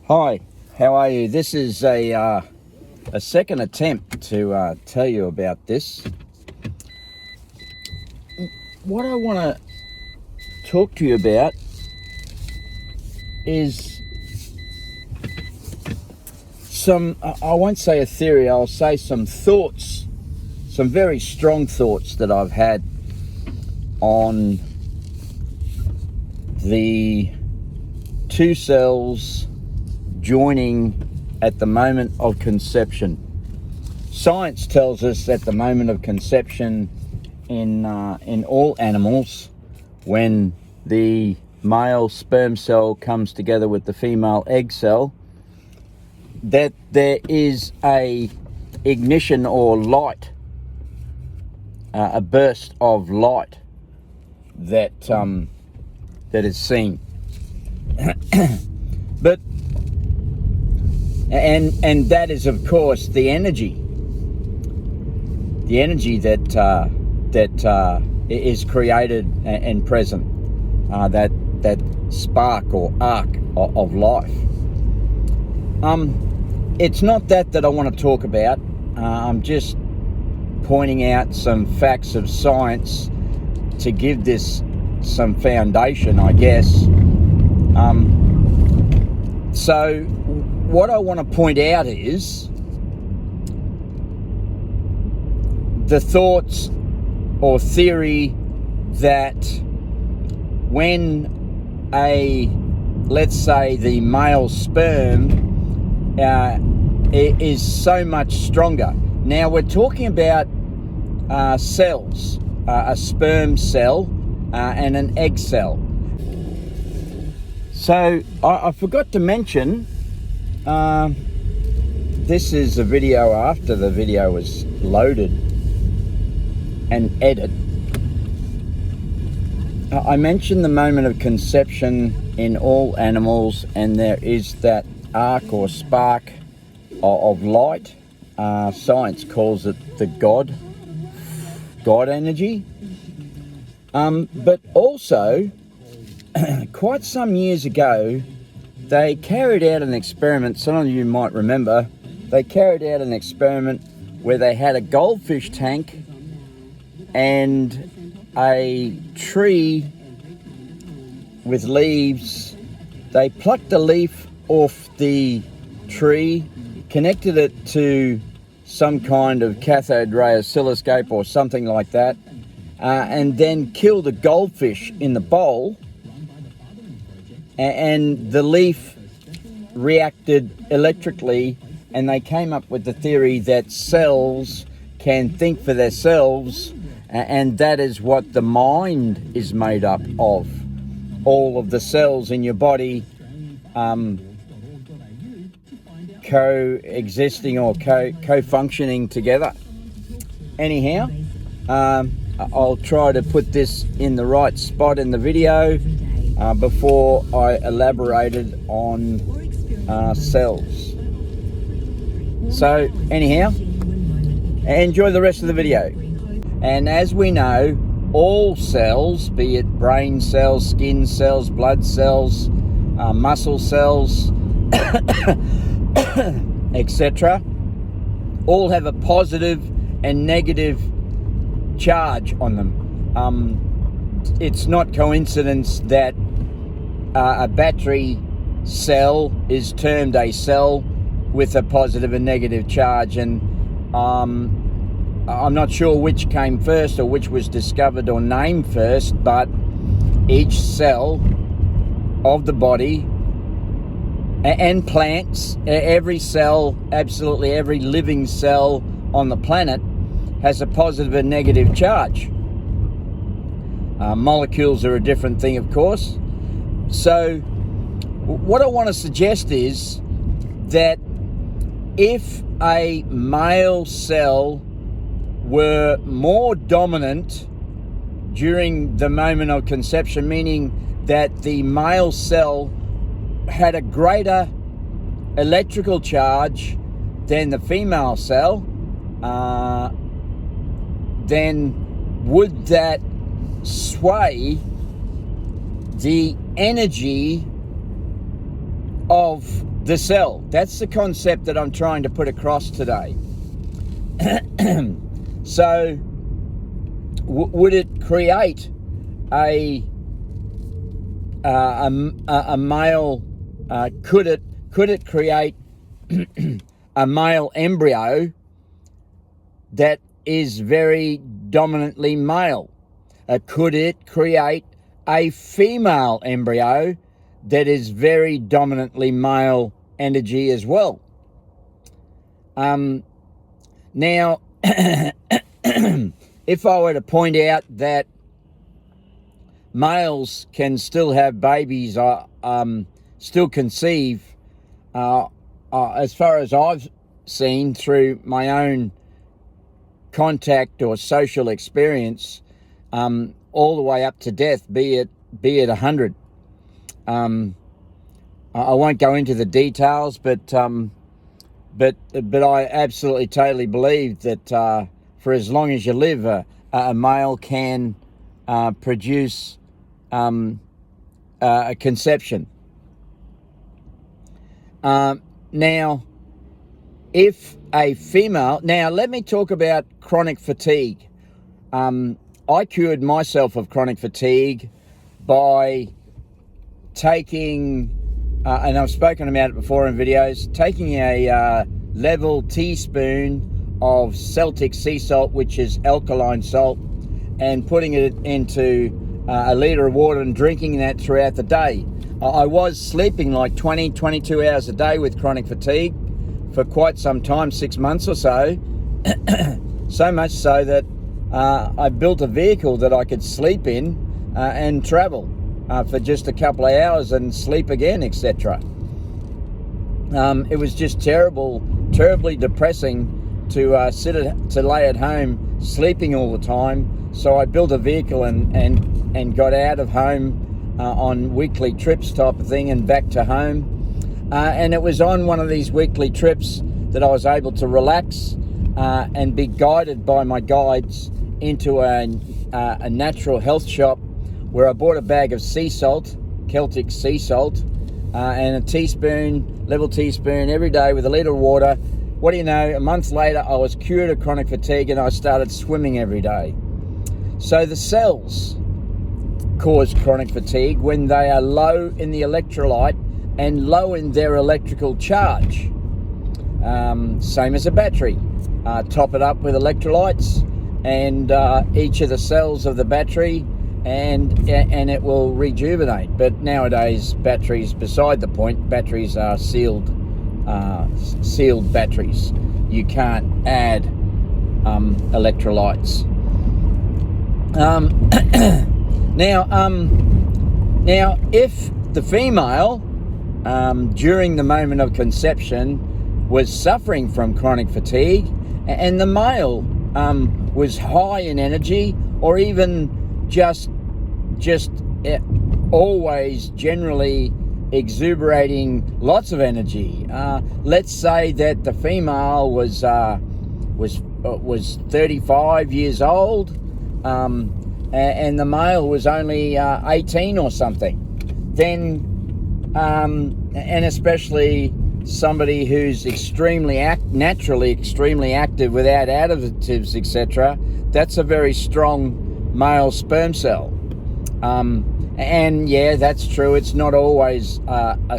Hi, how are you? This is a second attempt to tell you about this. What I want to talk to you about is I won't say a theory, I'll say some thoughts, some very strong thoughts that I've had on the two cells joining at the moment of conception. Science tells us at the moment of conception in all animals, when the male sperm cell comes together with the female egg cell, that there is a ignition or light, a burst of light that is seen. But and that is, of course, the energy that is created and present, that spark or arc of life. It's not that I want to talk about. I'm just pointing out some facts of science to give this some foundation, I guess. So what I want to point out is the thoughts or theory that when let's say the male sperm is so much stronger. Now we're talking about cells, a sperm cell and an egg cell. So I forgot to mention, this is a video after the video was loaded and edited. I mentioned the moment of conception in all animals, and there is that arc or spark of light. Science calls it the God energy. But also, quite some years ago, they carried out an experiment. Some of you might remember. They carried out an experiment where they had a goldfish tank and a tree with leaves. They plucked a leaf off the tree, connected it to some kind of cathode ray oscilloscope or something like that, and then killed a goldfish in the bowl, and the leaf reacted electrically, and they came up with the theory that cells can think for themselves, and that is what the mind is made up of. All of the cells in your body coexisting or co-functioning together. Anyhow, I'll try to put this in the right spot in the video before I elaborated on cells. So anyhow, enjoy the rest of the video. And as we know, all cells, be it brain cells, skin cells, blood cells, muscle cells, etc., all have a positive and negative charge on them. It's not coincidence that a battery cell is termed a cell with a positive and negative charge, and I'm not sure which came first or which was discovered or named first, but each cell of the body and plants, every cell, absolutely every living cell on the planet has a positive and negative charge. Molecules are a different thing, of course. So what I want to suggest is that if a male cell were more dominant during the moment of conception, meaning that the male cell had a greater electrical charge than the female cell, then would that sway the energy of the cell. That's the concept that I'm trying to put across today. So, would it create a male? Could it create a male embryo that is very dominantly male? Could it create a female embryo that is very dominantly male energy as well? Now, if I were to point out that males can still have babies, still conceive, as far as I've seen through my own contact or social experience, all the way up to death, be it 100. I won't go into the details, but I absolutely totally believe that for as long as you live, a male can produce a conception. Now, if a female... Now, let me talk about chronic fatigue. I cured myself of chronic fatigue by taking, and I've spoken about it before in videos, taking a level teaspoon of Celtic sea salt, which is alkaline salt, and putting it into a litre of water and drinking that throughout the day. I was sleeping like 22 hours a day with chronic fatigue for quite some time, 6 months or so. So much so that I built a vehicle that I could sleep in and travel for just a couple of hours and sleep again, etc. It was just terribly depressing to lay at home sleeping all the time. So I built a vehicle and got out of home on weekly trips type of thing and back to home. And it was on one of these weekly trips that I was able to relax and be guided by my guides into a natural health shop where I bought a bag of sea salt, Celtic sea salt, and a level teaspoon every day with a litre of water. What do you know, a month later I was cured of chronic fatigue and I started swimming every day. So the cells cause chronic fatigue when they are low in the electrolyte and low in their electrical charge. Same as a battery. Top it up with electrolytes and each of the cells of the battery, and it will rejuvenate. But nowadays, batteries, beside the point, batteries are sealed batteries. You can't add electrolytes. Now, if the female during the moment of conception was suffering from chronic fatigue, and the male was high in energy, or even just always generally exuberating lots of energy. Let's say that the female was 35 years old, and the male was only 18 or something. Then, and especially somebody who's naturally extremely active without additives, etc., that's a very strong male sperm cell. And yeah, that's true. It's not always a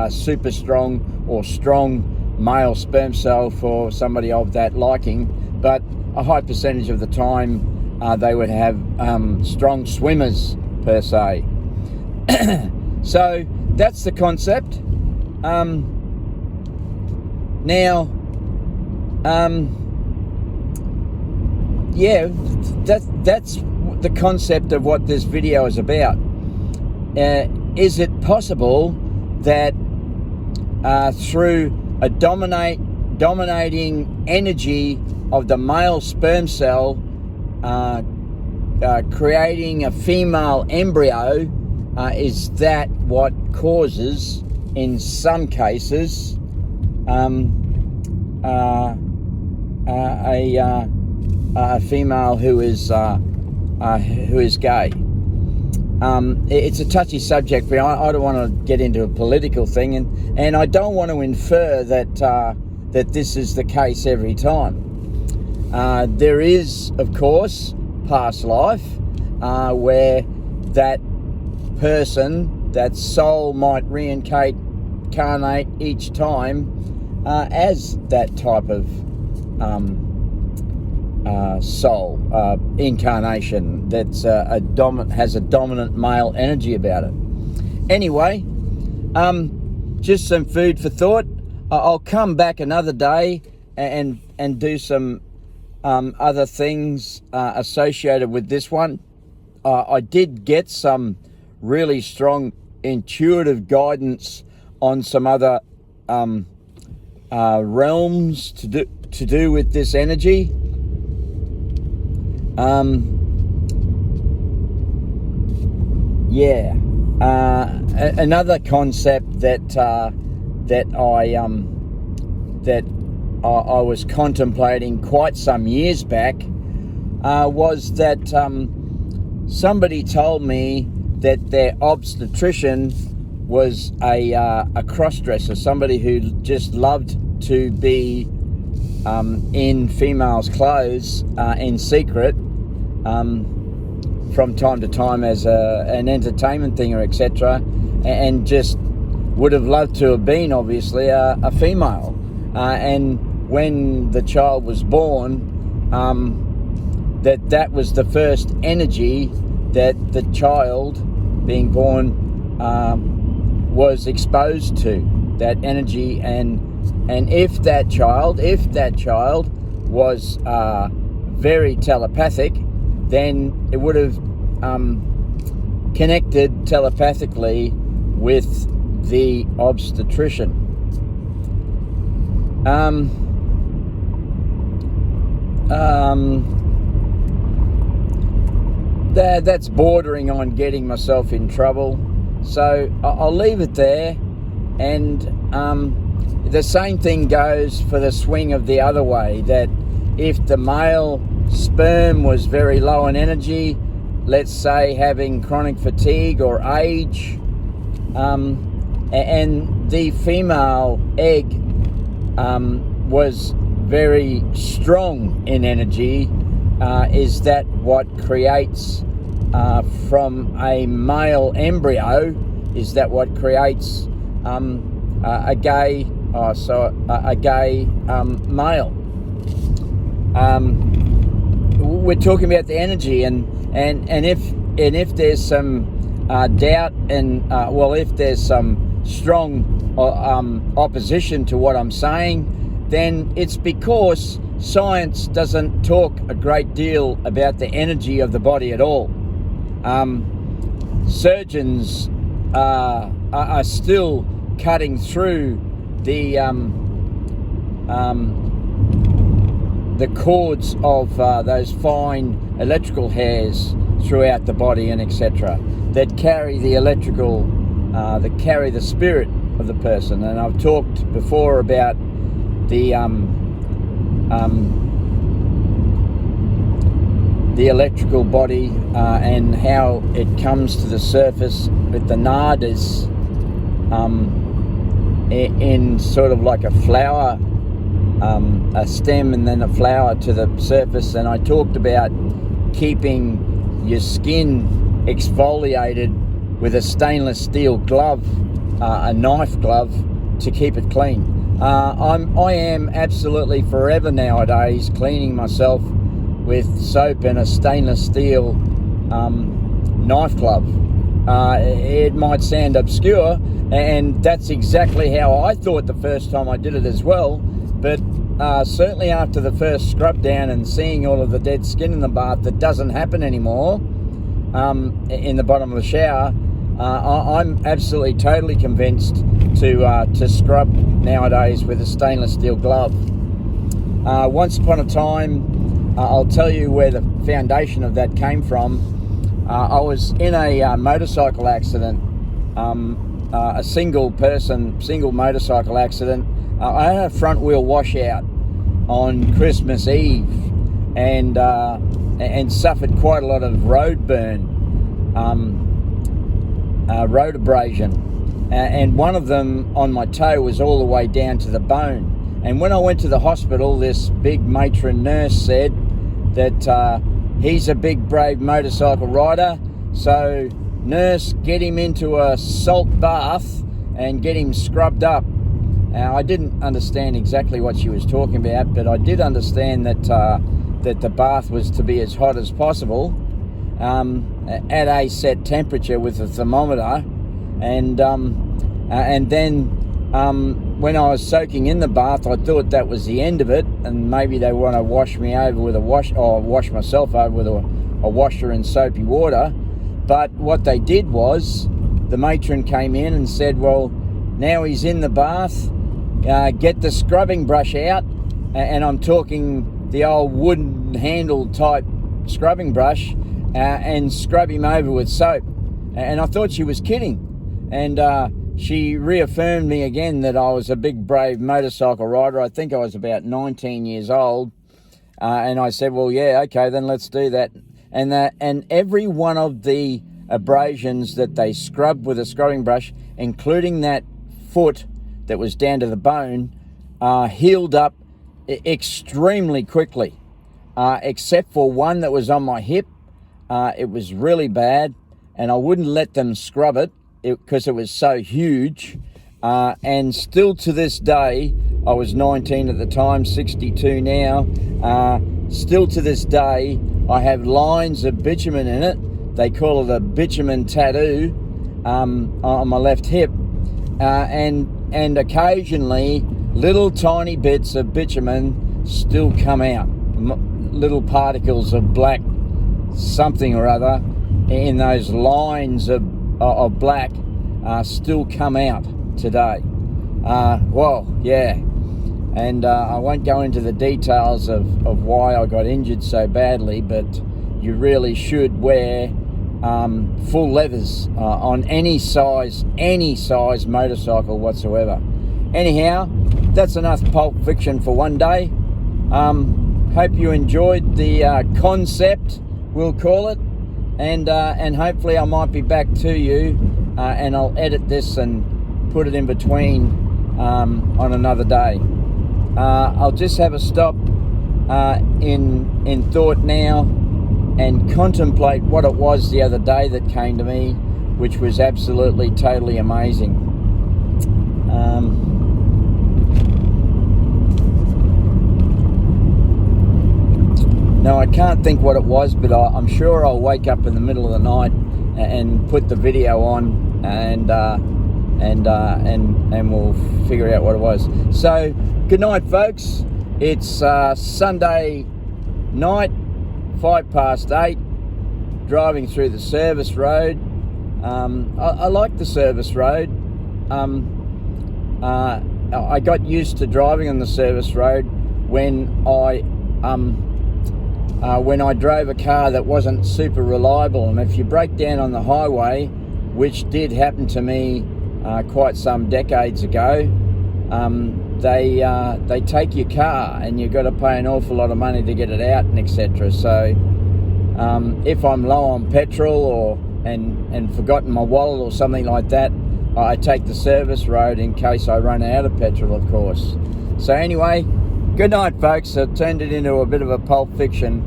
super strong or strong male sperm cell for somebody of that liking, but a high percentage of the time they would have strong swimmers per se. So that's the concept. Yeah, that's the concept of what this video is about. Is it possible that through a dominating energy of the male sperm cell creating a female embryo, is that what causes, in some cases, a female who is gay? it's a touchy subject, but I don't want to get into a political thing, and I don't want to infer that this is the case every time. There is, of course, past life where that person, that soul, might reincarnate each time as that type of soul incarnation that's has a dominant male energy about it. Anyway, just some food for thought. I'll come back another day and do some other things associated with this one. I did get some really strong intuitive guidance on some other realms to do with this energy. Another concept that I was contemplating quite some years back was that somebody told me that their obstetrician was a cross-dresser, somebody who just loved to be in females' clothes in secret from time to time as an entertainment thing or etc., and just would have loved to have been obviously a female. And when the child was born, that was the first energy that the child being born was exposed to, that energy. And if that child was very telepathic, then it would have connected telepathically with the obstetrician. That's bordering on getting myself in trouble, so I'll leave it there. And the same thing goes for the swing of the other way, that if the male sperm was very low in energy, let's say having chronic fatigue or age, and the female egg was very strong in energy, is that what creates from a male embryo, is that what creates a gay male? We're talking about the energy, and if there's some doubt, and if there's some strong opposition to what I'm saying, then it's because science doesn't talk a great deal about the energy of the body at all. Surgeons are still cutting through the cords of those fine electrical hairs throughout the body and etc. that carry the electrical, that carry the spirit of the person. And I've talked before about the electrical body and how it comes to the surface with the nadis in sort of like a flower, a stem and then a flower to the surface. And I talked about keeping your skin exfoliated with a stainless steel glove, a knife glove, to keep it clean. I am absolutely forever nowadays cleaning myself with soap and a stainless steel knife glove. It might sound obscure, and that's exactly how I thought the first time I did it as well, but certainly after the first scrub down and seeing all of the dead skin in the bath that doesn't happen anymore in the bottom of the shower, I'm absolutely totally convinced to scrub nowadays with a stainless steel glove. Once upon a time, I'll tell you where the foundation of that came from. I was in a motorcycle accident, a single motorcycle accident. I had a front wheel washout on Christmas Eve, and suffered quite a lot of road burn road abrasion, and one of them on my toe was all the way down to the bone. And when I went to the hospital, this big matron nurse said that he's a big brave motorcycle rider, so nurse, get him into a salt bath and get him scrubbed up. Now, I didn't understand exactly what she was talking about, but I did understand that that the bath was to be as hot as possible at a set temperature with a thermometer, and then when I was soaking in the bath, I thought that was the end of it, and maybe they want to wash me over with wash myself over with a washer in soapy water. But what they did was, the matron came in and said, well, now he's in the bath, get the scrubbing brush out, and I'm talking the old wooden handle type scrubbing brush, and scrub him over with soap. And I thought she was kidding. And she reaffirmed me again that I was a big brave motorcycle rider. I think I was about 19 years old. And I said, well, yeah, okay, then let's do that. And every one of the abrasions that they scrubbed with a scrubbing brush, including that foot that was down to the bone, healed up extremely quickly, except for one that was on my hip. It was really bad, and I wouldn't let them scrub it because it was so huge. And still to this day, I was 19 at the time, 62 now. Still to this day, I have lines of bitumen in it. They call it a bitumen tattoo on my left hip. And occasionally, little tiny bits of bitumen still come out. Little particles of black something or other in those lines of black still come out today. Well, yeah. And I won't go into the details of why I got injured so badly, but you really should wear full leathers on any size motorcycle whatsoever. Anyhow, that's enough Pulp Fiction for one day. Hope you enjoyed the concept, we'll call it, and hopefully I might be back to you, and I'll edit this and put it in between on another day. I'll just have a stop in thought now and contemplate what it was the other day that came to me, which was absolutely, totally amazing. No, I can't think what it was, but I'm sure I'll wake up in the middle of the night and put the video on, and we'll figure out what it was. So, good night, folks. It's Sunday night, 8:05, driving through the service road. I like the service road. I got used to driving on the service road when I drove a car that wasn't super reliable, and if you break down on the highway, which did happen to me quite some decades ago, they take your car and you've got to pay an awful lot of money to get it out and etc. So if I'm low on petrol and forgotten my wallet or something like that, I take the service road in case I run out of petrol, of course. So anyway, good night, folks. I turned it into a bit of a Pulp Fiction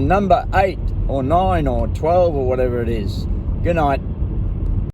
number 8 or 9 or 12 or whatever it is. Good night.